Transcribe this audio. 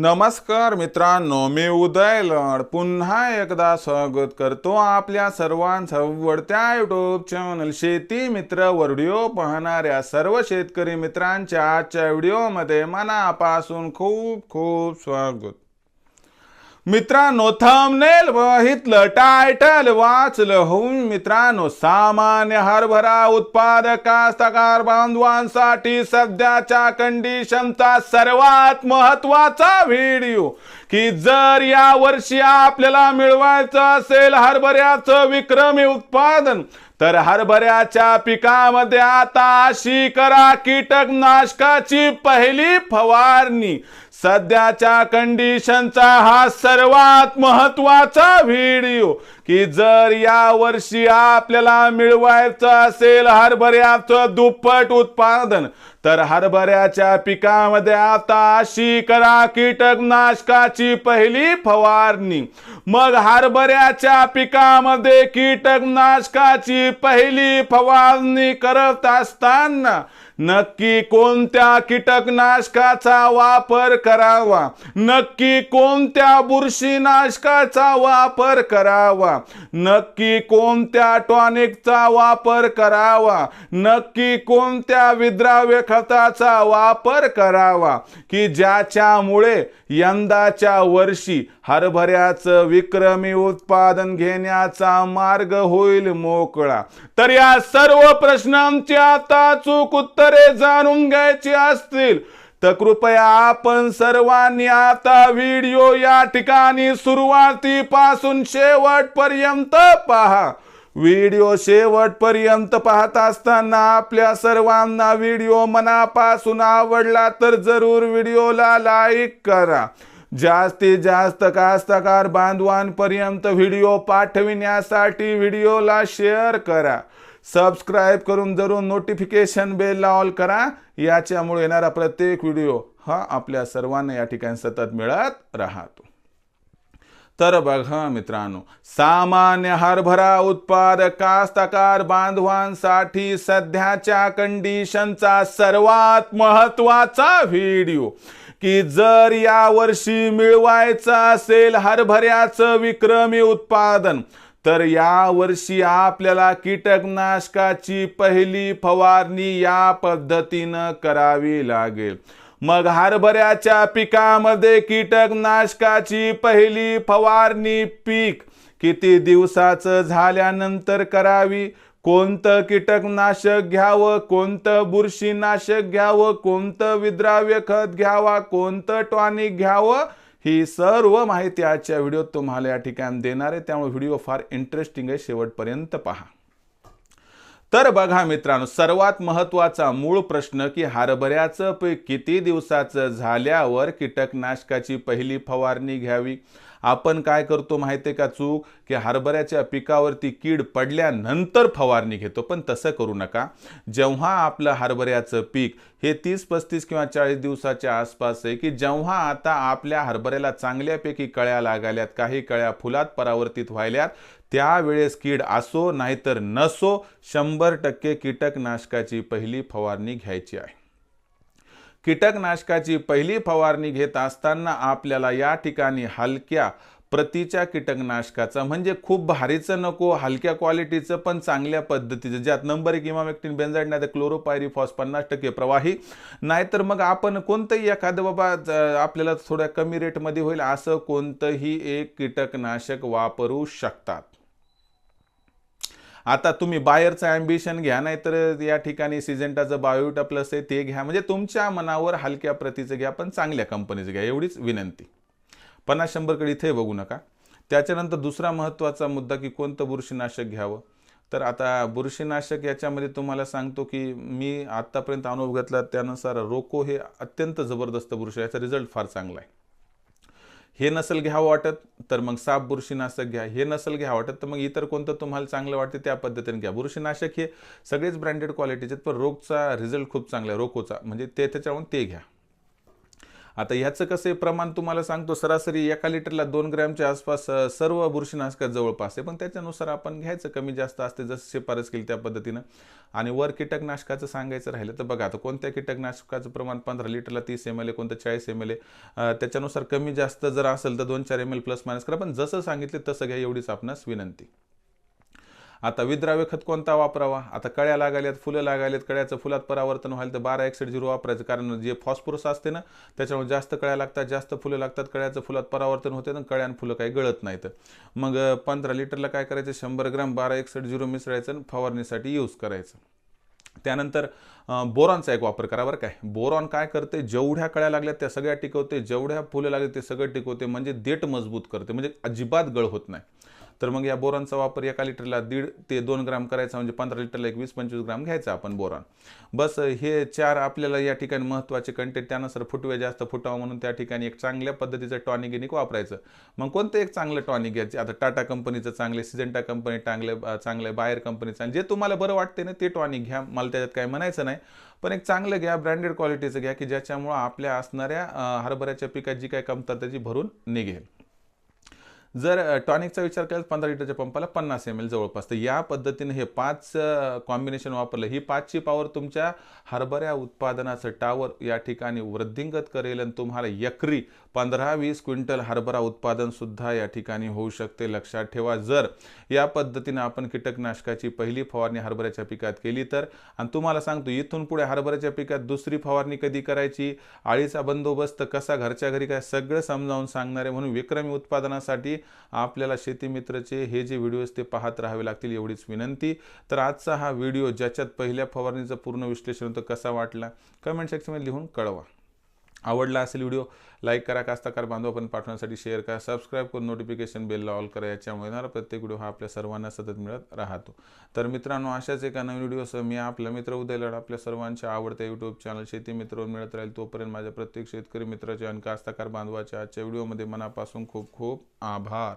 नमस्कार मित्रांनो, मी उदय लड पुन्हा एकदा स्वागत करतो आपल्या सर्वांचं आवडत्या यूट्यूब चॅनल शेती मित्र व्हिडिओ पाहणाऱ्या सर्व शेतकरी मित्रांच्या आजच्या व्हिडिओमध्ये मनापासून खूप खूप स्वागत। मित्रांनो, थंबनेल बघितलं, टायटल वाचलं होऊन मित्रांनो, सामान्य हरभरा उत्पादक कास्तकार बांधवांसाठी सध्याच्या कंडिशनचा सर्वात महत्त्वाचा व्हिडिओ की जर या वर्षी आपल्याला मिळवायचं असेल हरभऱ्याचं विक्रमी उत्पादन तर हरभऱ्याच्या पिकामध्ये आता अशी करा कीटकनाशकाची पहिली फवारणी। सध्याच्या कंडिशनचा हा सर्वात महत्त्वाचा व्हिडिओ की जर या वर्षी आपल्याला मिळवायचं असेल हरभऱ्याचं दुप्पट उत्पादन तर हरभऱ्याच्या पिकामध्ये आता अशी करा कीटकनाशकाची पहिली फवारणी। मग हरभऱ्याच्या पिकामध्ये कीटकनाशकाची पहिली फवारणी करत असताना नक्की कोणत्या कीटकनाशकाचा वापर करावा, नक्की कोणत्या बुरशीनाशकाचा वापर करावा, नक्की कोणत्या टॉनिकचा वापर करावा, नक्की कोणत्या विद्राव्य खताचा वापर करावा की ज्याच्यामुळे यंदाच्या वर्षी हरभऱ्याचं विक्रमी उत्पादन घेण्याचा मार्ग होईल मोकळा। तर या सर्व प्रश्नांची आता अचूक उत्तरे जाणून घ्यायची असतील तर कृपया आपण सर्वांनी आता व्हिडिओ या ठिकाणी सुरुवातीपासून शेवटपर्यंत पहा। व्हिडिओ शेवटपर्यंत पाहत असताना आपल्या सर्वांना व्हिडिओ मनापासून आवडला तर जरूर व्हिडिओला लाईक करा। जास्तीत जास्त कास्तकार बांधवांपर्यंत व्हिडिओ पाठविण्यासाठी व्हिडिओला शेअर करा। सबस्क्राइब करून जरूर नोटिफिकेशन बेल ऑल करा, याच्यामुळे येणारा प्रत्येक व्हिडिओ हा आपल्या सर्वांना या ठिकाणी सतत मिळत राहतो। तर बघा मित्रांनो, सामान्य हरभरा उत्पादक कास्तकार बांधवांसाठी सध्याच्या कंडिशनचा सर्वात महत्त्वाचा व्हिडिओ की जर या वर्षी मिळवायचं असेल हरभऱ्याचं विक्रमी उत्पादन तर या वर्षी आपल्याला कीटकनाशकाची पहिली फवारणी या पद्धतीनं करावी लागेल। मग हरभऱ्याच्या पिकामध्ये कीटकनाशकाची पहिली फवारणी पीक किती दिवसाचं झाल्यानंतर करावी, कोणतं कीटकनाशक घ्यावं, कोणतं बुरशीनाशक घ्यावं, कोणतं विद्राव्य खत घ्यावा, कोणतं टॉनिक घ्यावं, ही सर्व माहिती आजच्या व्हिडिओत तुम्हाला या ठिकाणी देणार आहे, त्यामुळे व्हिडिओ फार इंटरेस्टिंग आहे, शेवटपर्यंत पहा। तर बघा मित्रांनो, सर्वात महत्त्वाचा मूळ प्रश्न की हरभऱ्याचं पीक किती दिवसाचं झाल्यावर कीटकनाशकाची पहिली फवारणी घ्यावी। आपण काय करतो माहिती आहे का चूक की हरभऱ्याच्या पिकावरती कीड पडल्यानंतर फवारणी घेतो, पण तसं करू नका। जेव्हा आपलं हरभऱ्याचं पीक हे 30-35 किंवा 40 दिवसाच्या आसपास आहे की जेव्हा आता आपल्या हरभऱ्याला चांगल्यापैकी कळ्या लागाल्यात, काही कळ्या फुलात परावर्तित व्हायल्यात, त्यावेळेस कीड असो नाहीतर नसो 100% कीटकनाशकाची पहिली फवारणी घ्यायची आहे। कीटकनाशकाची पहिली फवारणी घेत असताना आपल्याला या ठिकाणी हलक्या प्रतीच्या कीटकनाशकाचा, म्हणजे खूप भारीचं नको, हलक्या क्वालिटीचं पण चांगल्या पद्धतीचं, ज्यात नंबर 1 इमामेक्टिन बेंझाइड नाही तर क्लोरोपायरिफॉस 50% प्रवाही, नाहीतर मग आपण कोणतंही एखादं बाबा आपल्याला थोड्या कमी रेटमध्ये होईल असं कोणतंही एक कीटकनाशक वापरू शकतात। आता तुम्ही बायरचं ॲम्बिशन घ्या, नाहीतर या ठिकाणी सिजेंटाचं बायोटा प्लस आहे ते घ्या, म्हणजे तुमच्या मनावर हलक्या प्रतीचं घ्या पण चांगल्या कंपनीचं घ्या, एवढीच विनंती। 50-100 कडे इथे बघू नका। त्याच्यानंतर दुसरा महत्त्वाचा मुद्दा की कोणतं बुरशीनाशक घ्यावं। तर आता बुरशीनाशक याच्यामध्ये तुम्हाला सांगतो की मी आत्तापर्यंत अनुभव घेतला त्यानुसार रोको हे अत्यंत जबरदस्त बुरशी, याचा रिझल्ट फार चांगला आहे। हे नसल घ्यावं वाटत तर मग साप बुरशीनाशक घ्या, हे नसल घ्या वाटत तर मग इतर कोणतं तुम्हाला चांगलं वाटते त्या पद्धतीने घ्या। बुरशीनाशक हे सगळेच ब्रँडेड क्वालिटीचे, पण रोगचा रिझल्ट खूप चांगला आहे रोकोचा, म्हणजे त्याच्यावरून ते घ्या। आता ह्याचं कसं प्रमाण तुम्हाला सांगतो, सरासरी 1 लिटरला 2 ग्रॅमच्या आसपास सर्व बुरशीनाशकात जवळपास आहे, पण त्याच्यानुसार आपण घ्यायचं, कमी जास्त असते जसं शिफारस केली त्या पद्धतीनं. आणि वर कीटकनाशकाचं सांगायचं राहिलं तर बघा, आता कोणत्या कीटकनाशकाचं प्रमाण 15 लिटरला 30 ml आहे, कोणतं 40 ml आहे, त्याच्यानुसार कमी जास्त जर असेल तर 2-4 ml प्लस मायनस करा, पण जसं सांगितलं तसं घ्या, एवढीच आपणास विनंती. आता विद्राव्य खत कोणता वापरावा? आता कळ्या लागायल्यात, फुलं लागायल्यात, कळ्याचं फुलात परावर्तन व्हायला तर 1261 वापरायचं, कारण जे फॉस्फरस असते ना त्याच्यामुळे जास्त कळ्या लागतात, जास्त फुलं लागतात, कळ्याचं फुलात परावर्तन होते ना, कळ्या आणि फुलं काही गळत नाहीत. मग 15 लिटरला काय करायचं, 100 ग्रॅम 1261 मिसळायचं आणि फवारणीसाठी यूज करायचं. त्यानंतर बोरॉनचा एक वापर करा बरं काय. बोरॉन काय करते, जेवढ्या कळ्या लागल्यात त्या सगळ्या टिकवते, जेवढ्या फुलं लागले ते सगळं टिकवते, म्हणजे देठ मजबूत करते, म्हणजे अजिबात गळ होत नाही. तर मग या बोरॉनचा वापर 1 लिटरला 1.5 ते 2 ग्राम करायचा, म्हणजे 15 लिटरला 20-25 ग्राम घ्यायचा आपण बोरॉन. बस हे 4 आपल्याला या ठिकाणी महत्त्वाचे कंटेंट. त्यानुसार फुटवे जास्त फुटावं म्हणून त्या ठिकाणी एक चांगल्या पद्धतीचं टॉनिक गिनिक वापरायचं. मग कोणतं एक चांगलं टॉनिक घ्यायचे, आता टाटा कंपनीचं चांगले, सिजेंटा कंपनी चांगले, बायर कंपनीचं, जे तुम्हाला बरं वाटते ना ते टॉनिक घ्या, मला त्याच्यात काही म्हणायचं नाही, पण एक चांगलं घ्या, ब्रँडेड क्वालिटीचं घ्या, की ज्याच्यामुळं आपल्या असणाऱ्या हरभऱ्याच्या पिकात जी काही कमतरता त्याची भरून निघेल. जर टॉनिकचा विचार केला 15 लिटरच्या पंपाला 50 ml जवळपास. तर या पद्धतीने हे 5 कॉम्बिनेशन वापरलं, ही 5ची पॉवर तुमच्या हरभऱ्या उत्पादनाचं टावर या ठिकाणी वृद्धिंगत करेल आणि तुम्हाला एकरी 15-20 क्विंटल हरभरा उत्पादन सुद्धा या ठिकाणी होऊ शकते. लक्षात ठेवा, जर या पद्धतीने आपण कीटकनाशकाची पहिली फवारणी हरभऱ्याच्या पिकात केली तर. आणि तुम्हाला सांगतो, इथून पुढे हरभऱ्याच्या पिकात दुसरी फवारणी कधी करायची, आळीचा बंदोबस्त कसा घरच्या घरी काय, सगळं समजावून सांगणारे. म्हणून विक्रमी उत्पादनासाठी आपल्याला शेतीमित्रचे हे जे व्हिडिओज ते पाहत राहावे लागतील, एवढीच विनंती. तर आजचा हा व्हिडिओ ज्याच्यात पहिल्या फवारणीचं पूर्ण विश्लेषण होतं, कसा वाटला कमेंट सेक्शनमध्ये लिहून कळवा. आवडला असेल व्हिडिओ लाईक करा, कास्तकार बांधवांपर्यंत पाठवण्यासाठी शेअर करा, सबस्क्राईब करून नोटिफिकेशन बेलला ऑल करा, याच्यामुळे येणारा प्रत्येक व्हिडिओ हा आपल्या सर्वांना सतत मिळत राहतो. तर मित्रांनो, अशाच एका नवीन व्हिडिओसह मी आपला मित्र उदय लड आपल्या सर्वांच्या आवडत्या यूट्यूब चॅनल शेती मित्रवर मिळत राहील. तोपर्यंत माझ्या प्रत्येक शेतकरी मित्राचे आणि कास्तकार बांधवाच्या आजच्या व्हिडिओमध्ये मनापासून खूप खूप आभार.